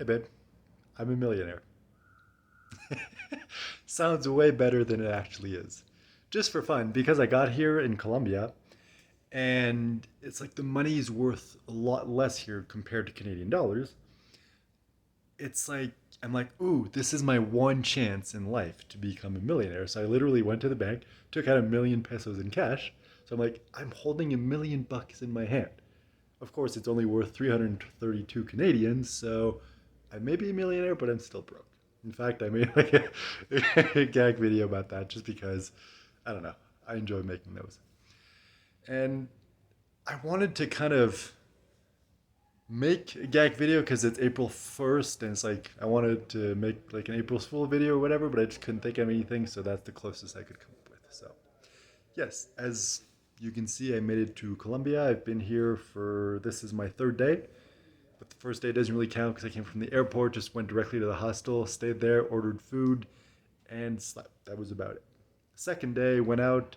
Hey babe, I'm a millionaire. Sounds way better than it actually is. Just for fun, because I got here in Colombia and it's like the money is worth a lot less here compared to Canadian dollars. It's like, I'm like, ooh, this is my one chance in life to become a millionaire. So I literally went to the bank, took out 1,000,000 pesos in cash. So I'm like, I'm holding $1,000,000 in my hand. Of course, it's only worth 332 Canadians, so I may be a millionaire, but I'm still broke. In fact, I made like a gag video about that just because, I don't know, I enjoy making those. And I wanted to kind of make a gag video because it's April 1st and it's like I wanted to make like an April Fool video or whatever, but I just couldn't think of anything, so that's the closest I could come up with. So, yes, as you can see, I made it to Colombia. I've been here for this is my third day. But the first day doesn't really count because I came from the airport, just went directly to the hostel, stayed there, ordered food, and slept. That was about it. Second day, went out,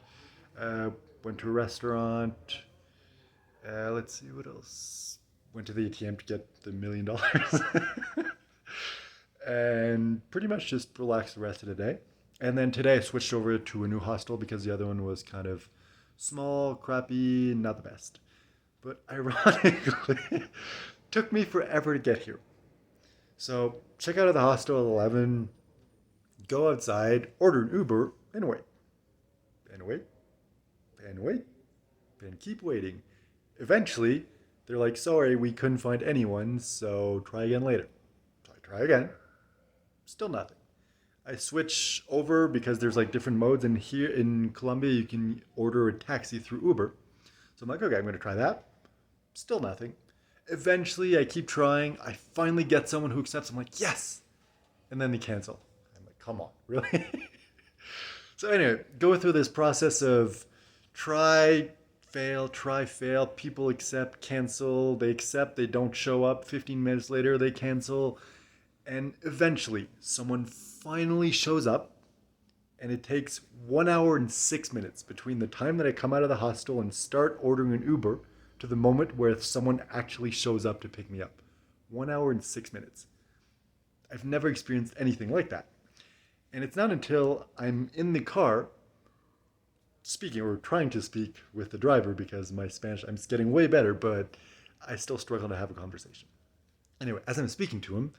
uh, went to a restaurant. Let's see what else. Went to the ATM to get the $1,000,000, and pretty much just relaxed the rest of the day. And then today I switched over to a new hostel because the other one was kind of small, crappy, not the best. But ironically, took me forever to get here. So check out of the hostel at 11, go outside, order an Uber, and wait. And wait. And wait. And keep waiting. Eventually, they're like, sorry, we couldn't find anyone, so try again later. So I try again. Still nothing. I switch over because there's like different modes, and here in Colombia, you can order a taxi through Uber. So I'm like, okay, I'm going to try that. Still nothing. Eventually, I keep trying. I finally get someone who accepts. I'm like, yes! And then they cancel. I'm like, come on, really? So, anyway, go through this process of try, fail. People accept, cancel. They accept, they don't show up. 15 minutes later, they cancel. And eventually, someone finally shows up. And it takes 1 hour and 6 minutes between the time that I come out of the hostel and start ordering an Uber to the moment where someone actually shows up to pick me up. 1 hour and 6 minutes. I've never experienced anything like that. And it's not until I'm in the car speaking or trying to speak with the driver because my Spanish, I'm getting way better, but I still struggle to have a conversation. Anyway, as I'm speaking to him,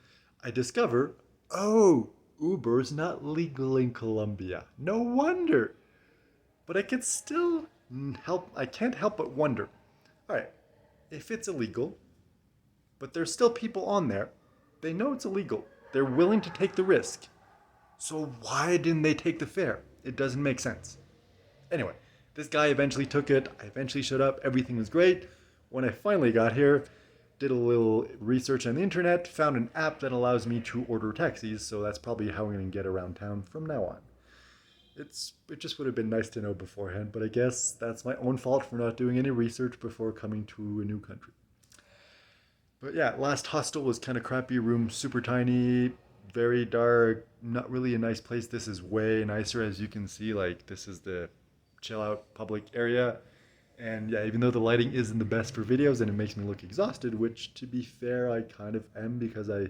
I discover, oh, Uber's not legal in Colombia. No wonder. But I can still I can't help but wonder. All right, if it's illegal, but there's still people on there, they know it's illegal. They're willing to take the risk. So why didn't they take the fare? It doesn't make sense. Anyway, this guy eventually took it. I eventually showed up. Everything was great. When I finally got here, did a little research on the internet, found an app that allows me to order taxis, so that's probably how I'm going to get around town from now on. It just would have been nice to know beforehand, but I guess that's my own fault for not doing any research before coming to a new country. But yeah, last hostel was kind of crappy. Room super tiny, very dark, not really a nice place. This is way nicer, as you can see. Like this is the chill out public area. And yeah, even though the lighting isn't the best for videos and it makes me look exhausted, which to be fair, I kind of am because I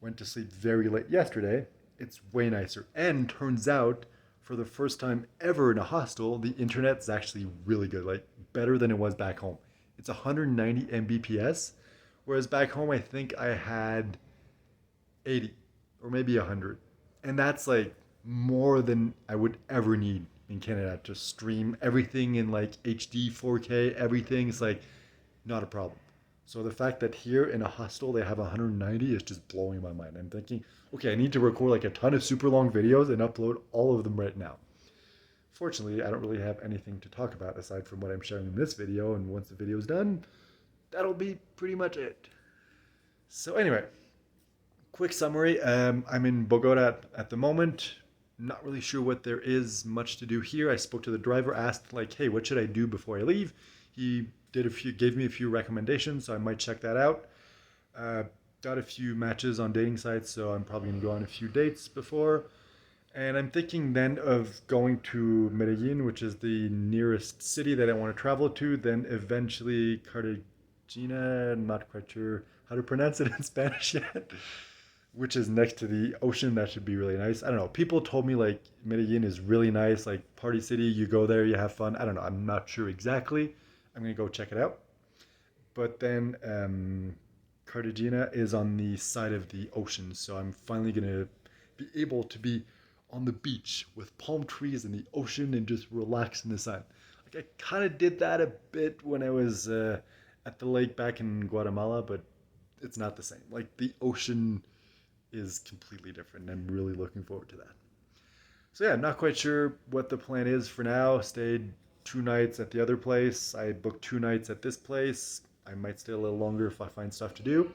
went to sleep very late yesterday, it's way nicer. And turns out, for the first time ever in a hostel, the internet's actually really good, like better than it was back home. It's 190 Mbps, whereas back home I think I had 80 or maybe 100. And that's like more than I would ever need in Canada to stream everything in like HD, 4K, everything. It's like not a problem. So the fact that here in a hostel they have 190 is just blowing my mind. I'm thinking, okay, I need to record like a ton of super long videos and upload all of them right now. Fortunately, I don't really have anything to talk about aside from what I'm sharing in this video, and once the video is done, that'll be pretty much it. So anyway, quick summary. I'm in Bogota at the moment. Not really sure what there is much to do here. I spoke to the driver, asked like, hey, what should I do before I leave? He gave me a few recommendations, so I might check that out. Uh, got a few matches on dating sites, so I'm probably gonna go on a few dates before. And I'm thinking then of going to Medellin, which is the nearest city that I want to travel to. Then eventually Cartagena. I'm not quite sure how to pronounce it in Spanish yet. Which is next to the ocean. That should be really nice. I don't know. People told me like Medellin is really nice, like party city. You go there, you have fun. I don't know. I'm not sure exactly. I'm gonna go check it out. But then Cartagena is on the side of the ocean, so I'm finally gonna be able to be on the beach with palm trees and the ocean and just relax in the sun. Like I kind of did that a bit when I was at the lake back in Guatemala, but it's not the same. Like the ocean is completely different. I'm really looking forward to that. So yeah, not quite sure what the plan is for now. Stayed 2 nights at the other place. I booked 2 nights at this place. I might stay a little longer if I find stuff to do.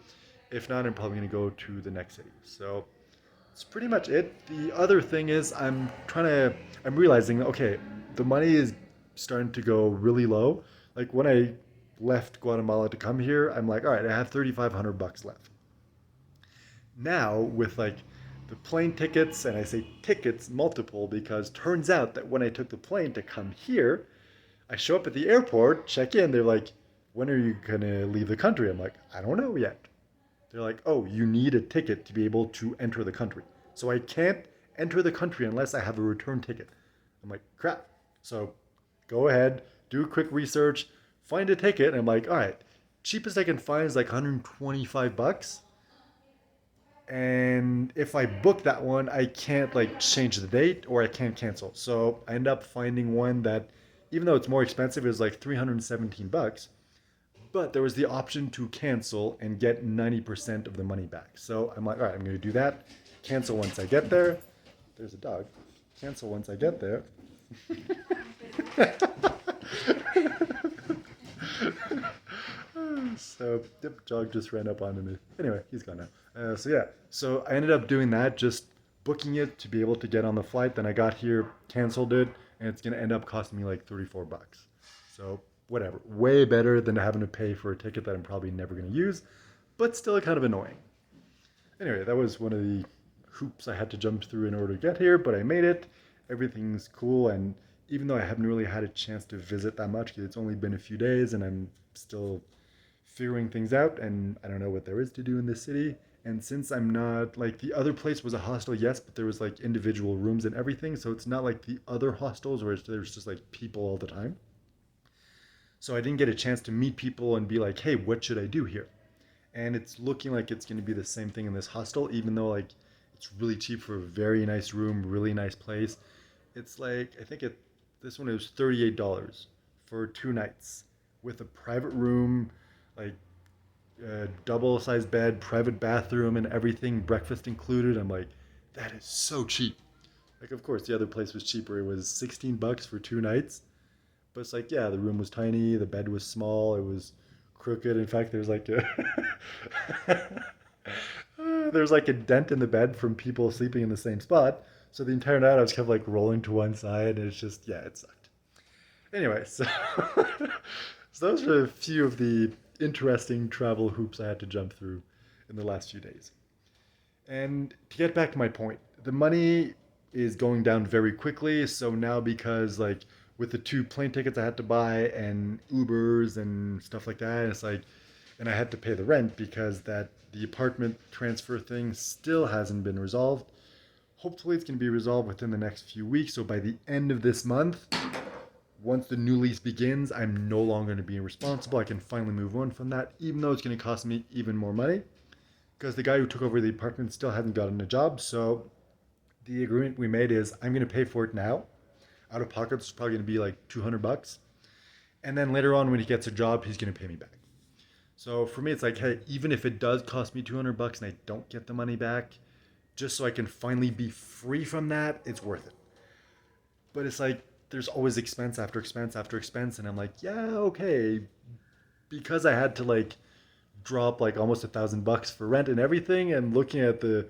If not, I'm probably gonna go to the next city. So it's pretty much it. The other thing is I'm realizing, okay, the money is starting to go really low. Like when I left Guatemala to come here, I'm like, all right, I have 3,500 bucks left. Now with like the plane tickets, and I say tickets multiple because turns out that when I took the plane to come here, I show up at the airport, check in, they're like, when are you gonna leave the country? I'm like, I don't know yet. They're like, oh, you need a ticket to be able to enter the country. So I can't enter the country unless I have a return ticket. I'm like, crap. So go ahead, do a quick research, find a ticket, and I'm like, all right, cheapest I can find is like 125 bucks. And if I book that one, I can't like change the date or I can't cancel. So I end up finding one that, even though it's more expensive, is like 317 bucks. But there was the option to cancel and get 90% of the money back. So I'm like, all right, I'm going to do that. Cancel once I get there. There's a dog. Cancel once I get there. So, yep, dog just ran up onto me. Anyway, he's gone now. So yeah, so I ended up doing that, just booking it to be able to get on the flight. Then I got here, canceled it, and it's gonna end up costing me like 34 bucks. So whatever, way better than having to pay for a ticket that I'm probably never gonna use, but still kind of annoying. Anyway, that was one of the hoops I had to jump through in order to get here, but I made it. Everything's cool, and even though I haven't really had a chance to visit that much, because it's only been a few days and I'm still figuring things out and I don't know what there is to do in this city. And since I'm not like the other place was a hostel, yes, but there was like individual rooms and everything, so it's not like the other hostels where there's just like people all the time. So I didn't get a chance to meet people and be like, hey, what should I do here? And it's looking like it's going to be the same thing in this hostel, even though like it's really cheap for a very nice room, really nice place. It's like I think it this one was $38 for 2 nights with a private room, like a double sized bed, private bathroom, and everything, breakfast included. I'm like, that is so cheap. Like, of course, the other place was cheaper. It was 16 bucks for 2 nights. But it's like, yeah, the room was tiny, the bed was small, it was crooked. In fact, there's like a there's like a dent in the bed from people sleeping in the same spot. So the entire night I was kind of like rolling to one side, and it's just, yeah, it sucked. Anyway, so so those are a few of the interesting travel hoops I had to jump through in the last few days. And to get back to my point, the money is going down very quickly. So now, because like with the 2 plane tickets I had to buy and Ubers and stuff like that, it's like, and I had to pay the rent because that the apartment transfer thing still hasn't been resolved. Hopefully, it's going to be resolved within the next few weeks. So by the end of this month, once the new lease begins, I'm no longer going to be responsible. I can finally move on from that, even though it's going to cost me even more money because the guy who took over the apartment still hasn't gotten a job. So the agreement we made is I'm going to pay for it now. Out of pocket, it's probably going to be like 200 bucks. And then later on, when he gets a job, he's going to pay me back. So for me, it's like, hey, even if it does cost me 200 bucks and I don't get the money back, just so I can finally be free from that, it's worth it. But it's like, there's always expense after expense after expense. And I'm like, yeah, okay. Because I had to like drop like almost 1,000 bucks for rent and everything, and looking at the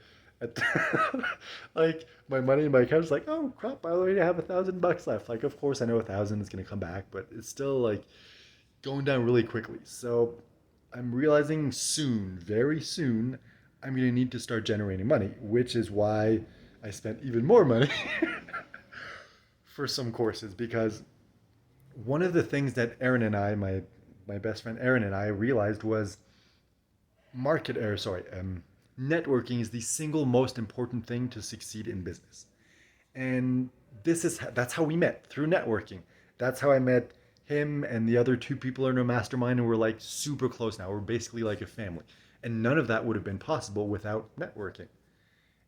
like my money in my account is like, oh crap, I already have 1,000 bucks left. Like, of course I know 1,000 is gonna come back, but it's still like going down really quickly. So I'm realizing soon, very soon, I'm gonna need to start generating money, which is why I spent even more money for some courses, because one of the things that Aaron and I, my my best friend Aaron and I realized was networking is the single most important thing to succeed in business. And that's how we met, through networking. That's how I met him, and the other two people in our mastermind, and we're like super close now. We're basically like a family. And none of that would have been possible without networking.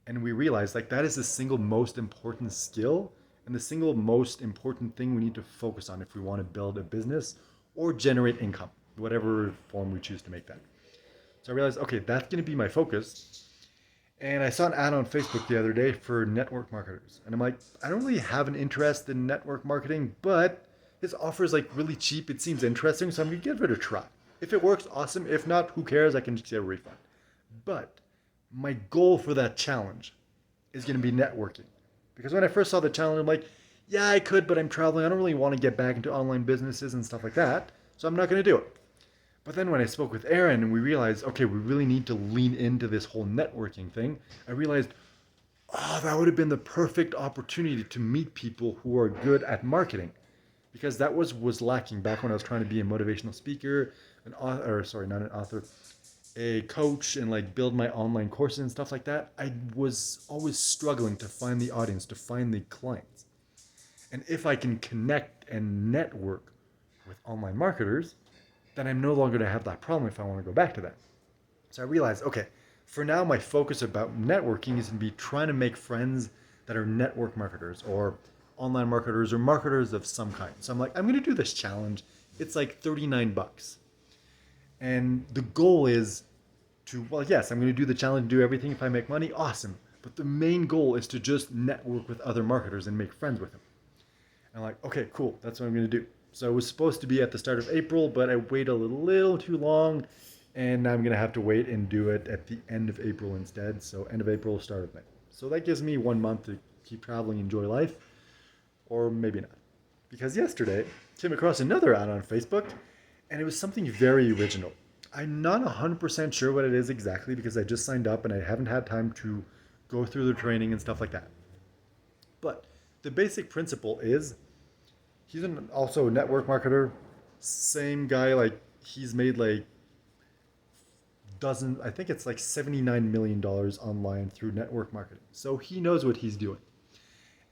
And we realized like that is the single most important skill and the single most important thing we need to focus on if we want to build a business or generate income, whatever form we choose to make that. So I realized, okay, that's going to be my focus. And I saw an ad on Facebook the other day for network marketers. And I'm like, I don't really have an interest in network marketing, but his offer is like really cheap. It seems interesting, so I'm going to give it a try. If it works, awesome. If not, who cares? I can just get a refund. But my goal for that challenge is going to be networking. Because when I first saw the challenge, I'm like, yeah, I could, but I'm traveling. I don't really want to get back into online businesses and stuff like that. So I'm not going to do it. But then when I spoke with Aaron and we realized, okay, we really need to lean into this whole networking thing, I realized, oh, that would have been the perfect opportunity to meet people who are good at marketing. Because that was lacking back when I was trying to be a motivational speaker, an author, or sorry, not an author, a coach, and like build my online courses and stuff like that. I was always struggling to find the audience, to find the clients. And if I can connect and network with online marketers, then I'm no longer going to have that problem if I want to go back to that. So I realized, okay, for now, my focus about networking is to be trying to make friends that are network marketers or online marketers or marketers of some kind. So I'm like, I'm going to do this challenge. It's like $39. And the goal is to, well, yes, I'm going to do the challenge, do everything. If I make money, awesome. But the main goal is to just network with other marketers and make friends with them. And I'm like, okay, cool. That's what I'm going to do. So it was supposed to be at the start of April, but I waited a little too long, and now I'm going to have to wait and do it at the end of April instead. So end of April, start of May. So that gives me 1 month to keep traveling, enjoy life, or maybe not. Because yesterday, I came across another ad on Facebook, and it was something very original. I'm not 100% sure what it is exactly because I just signed up and I haven't had time to go through the training and stuff like that. But the basic principle is he's also a network marketer. Same guy, like he's made like I think it's like $79 million online through network marketing. So he knows what he's doing.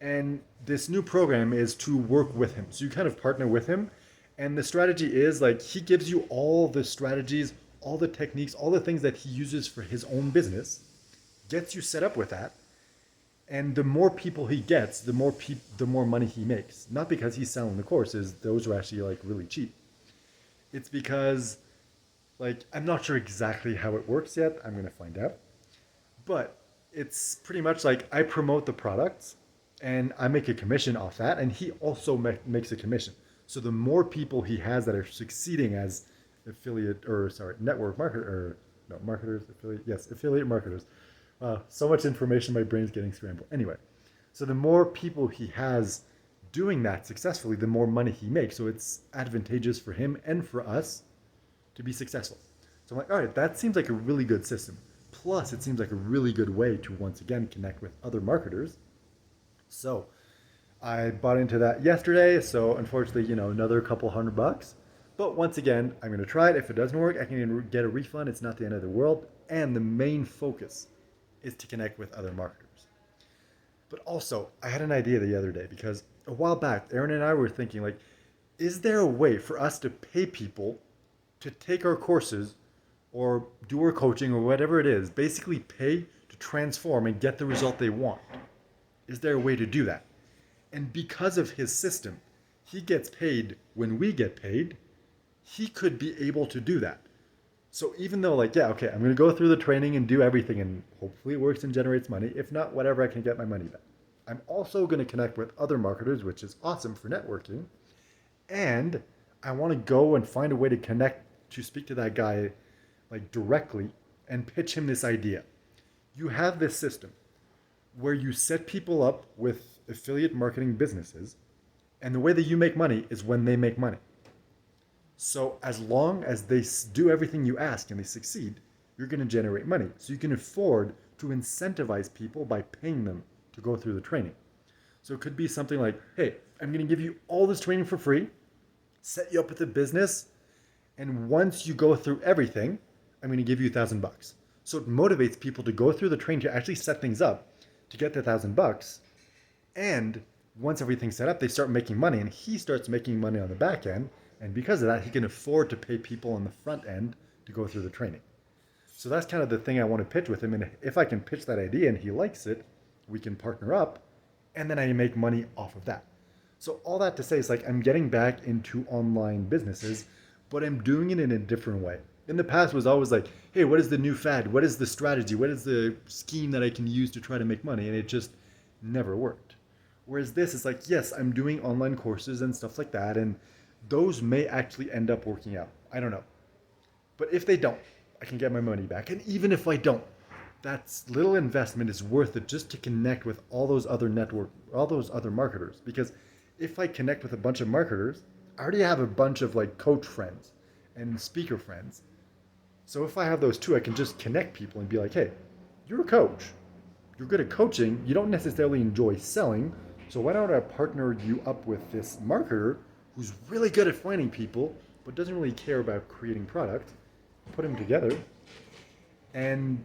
And this new program is to work with him. So you kind of partner with him. And the strategy is like he gives you all the strategies, all the techniques, all the things that he uses for his own business, gets you set up with that. And the more people he gets, the more money he makes. Not because he's selling the courses; those are actually like really cheap. It's because, like, I'm not sure exactly how it works yet. I'm gonna find out. But it's pretty much like I promote the products, and I make a commission off that, and he also makes a commission. So the more people he has that are succeeding as network marketer or no marketers, affiliate marketers. So much information, my brain's getting scrambled. Anyway, so the more people he has doing that successfully, the more money he makes. So it's advantageous for him and for us to be successful. So I'm like, all right, that seems like a really good system. Plus, it seems like a really good way to once again connect with other marketers. So I bought into that yesterday. So unfortunately, another couple $100. But once again, I'm going to try it. If it doesn't work, I can get a refund. It's not the end of the world. And the main focus is to connect with other marketers. But also, I had an idea the other day because a while back, Aaron and I were thinking like, is there a way for us to pay people to take our courses or do our coaching or whatever it is, basically pay to transform and get the result they want? Is there a way to do that? And because of his system, he gets paid when we get paid. He could be able to do that. So even though I'm going to go through the training and do everything and hopefully it works and generates money. If not, whatever, I can get my money back. I'm also going to connect with other marketers, which is awesome for networking. And I want to go and find a way to speak to that guy like directly and pitch him this idea. You have this system where you set people up with affiliate marketing businesses, and the way that you make money is when they make money. So as long as they do everything you ask and they succeed, you're going to generate money. So you can afford to incentivize people by paying them to go through the training. So it could be something like, hey, I'm going to give you all this training for free, set you up with a business, And once you go through everything, I'm going to give you $1,000. So it motivates people to go through the training to actually set things up to get the $1,000. And once everything's set up, they start making money, and he starts making money on the back end. And because of that, he can afford to pay people on the front end to go through the training. So that's kind of the thing I want to pitch with him. And if I can pitch that idea and he likes it, we can partner up, and then I make money off of that. So all that to say is like I'm getting back into online businesses, but I'm doing it in a different way. In the past was always like, hey, what is the new fad? What is the strategy? What is the scheme that I can use to try to make money? And it just never worked. Whereas this is like, yes, I'm doing online courses and stuff like that, and those may actually end up working out. I don't know. But if they don't, I can get my money back. And even if I don't, that little investment is worth it just to connect with all those other marketers. Because if I connect with a bunch of marketers, I already have a bunch of like coach friends and speaker friends. So if I have those two, I can just connect people and be like, hey, you're a coach. You're good at coaching. You don't necessarily enjoy selling. So why don't I partner you up with this marketer who's really good at finding people, but doesn't really care about creating product? Put them together, and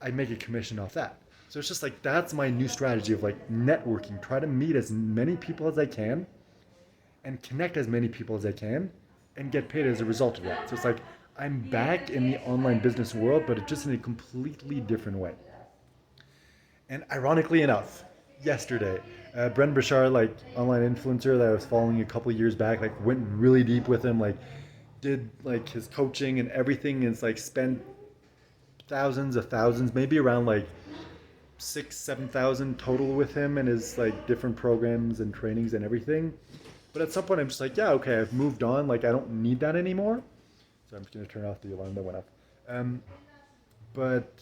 I make a commission off that. So it's just like that's my new strategy of like networking. Try to meet as many people as I can and connect as many people as I can and get paid as a result of that. So it's like I'm back in the online business world, but it's just in a completely different way. And ironically enough, yesterday, Bren Bashar, like online influencer that I was following a couple years back, like went really deep with him, like did like his coaching and everything, and it's like spent thousands of thousands, maybe around like 7,000 total with him and his like different programs and trainings and everything. But at some point, I'm just like, yeah, okay, I've moved on. Like I don't need that anymore. So I'm just gonna turn off the alarm that went off. Um, but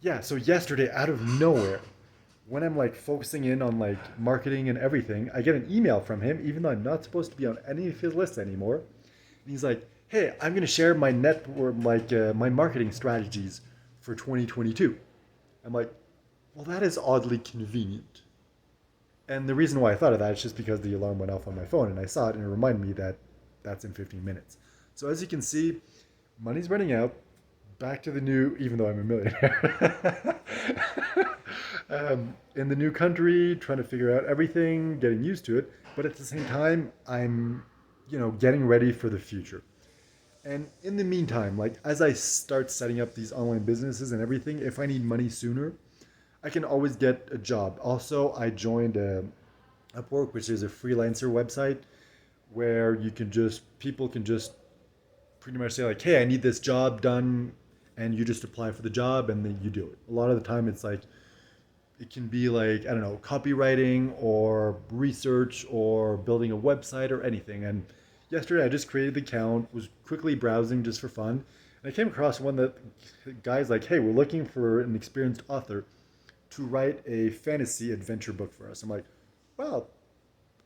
yeah, so yesterday, out of nowhere, when I'm like focusing in on like marketing and everything, I get an email from him, even though I'm not supposed to be on any of his lists anymore. And he's like, "Hey, I'm gonna share my network, like my marketing strategies for 2022." I'm like, "Well, that is oddly convenient." And the reason why I thought of that is just because the alarm went off on my phone and I saw it and it reminded me that that's in 15 minutes. So as you can see, money's running out. Back to the new, even though I'm a millionaire. In the new country, trying to figure out everything, getting used to it. But at the same time, I'm, getting ready for the future. And in the meantime, like as I start setting up these online businesses and everything, if I need money sooner, I can always get a job. Also, I joined Upwork, which is a freelancer website where people can just pretty much say like, hey, I need this job done, and you just apply for the job and then you do it. A lot of the time it's like, it can be like, I don't know, copywriting or research or building a website or anything. And yesterday I just created the account, was quickly browsing just for fun. And I came across one that guy's like, hey, we're looking for an experienced author to write a fantasy adventure book for us. I'm like, well,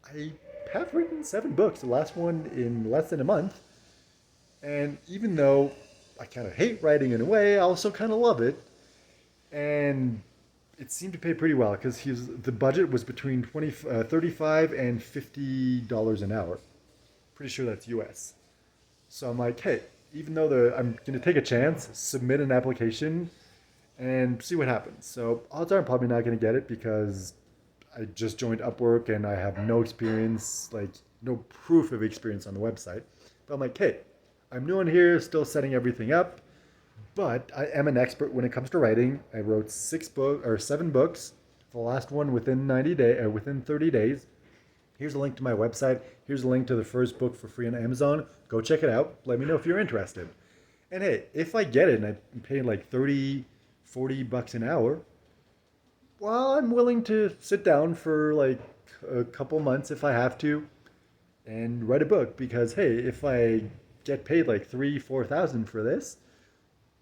I have written 7 books, the last one in less than a month. And even though I kind of hate writing in a way, I also kind of love it. And it seemed to pay pretty well because the budget was between 35 and $50 an hour. Pretty sure that's US. So I'm like, hey, even though I'm going to take a chance, submit an application, and see what happens. So odds are I'm probably not going to get it because I just joined Upwork and I have no experience, like no proof of experience on the website. But I'm like, hey, I'm new in here, still setting everything up, but I am an expert when it comes to writing. I wrote 7 books. The last one within 30 days. Here's a link to my website. Here's a link to the first book for free on Amazon. Go check it out. Let me know if you're interested. And hey, if I get it and I'm paying like 30, 40 bucks an hour, well, I'm willing to sit down for like a couple months if I have to and write a book because hey, if I get paid like 3,000-4,000 for this,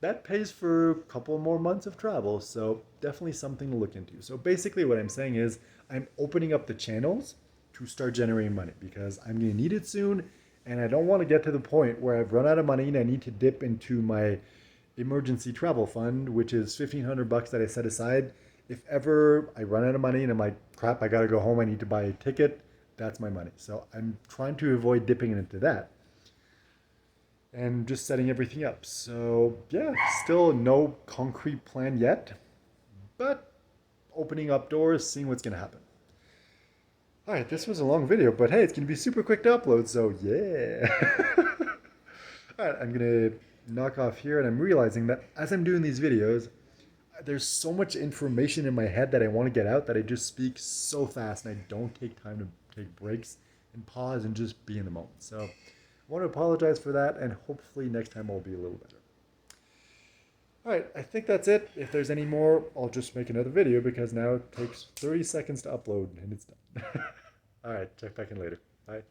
that pays for a couple more months of travel. So definitely something to look into. So basically what I'm saying is I'm opening up the channels to start generating money because I'm going to need it soon. And I don't want to get to the point where I've run out of money and I need to dip into my emergency travel fund, which is $1,500 that I set aside. If ever I run out of money and I'm like, crap, I got to go home, I need to buy a ticket, that's my money. So I'm trying to avoid dipping into that. and just setting everything up. So yeah, still no concrete plan yet, but opening up doors, seeing what's gonna happen. All right, this was a long video, but hey, it's gonna be super quick to upload, so yeah. All right, I'm gonna knock off here, and I'm realizing that as I'm doing these videos, there's so much information in my head that I want to get out that I just speak so fast, and I don't take time to take breaks and pause and just be in the moment. So I want to apologize for that, and hopefully next time I'll be a little better. All right, I think that's it. If there's any more, I'll just make another video because now it takes 30 seconds to upload and it's done. All right, check back in later. Bye.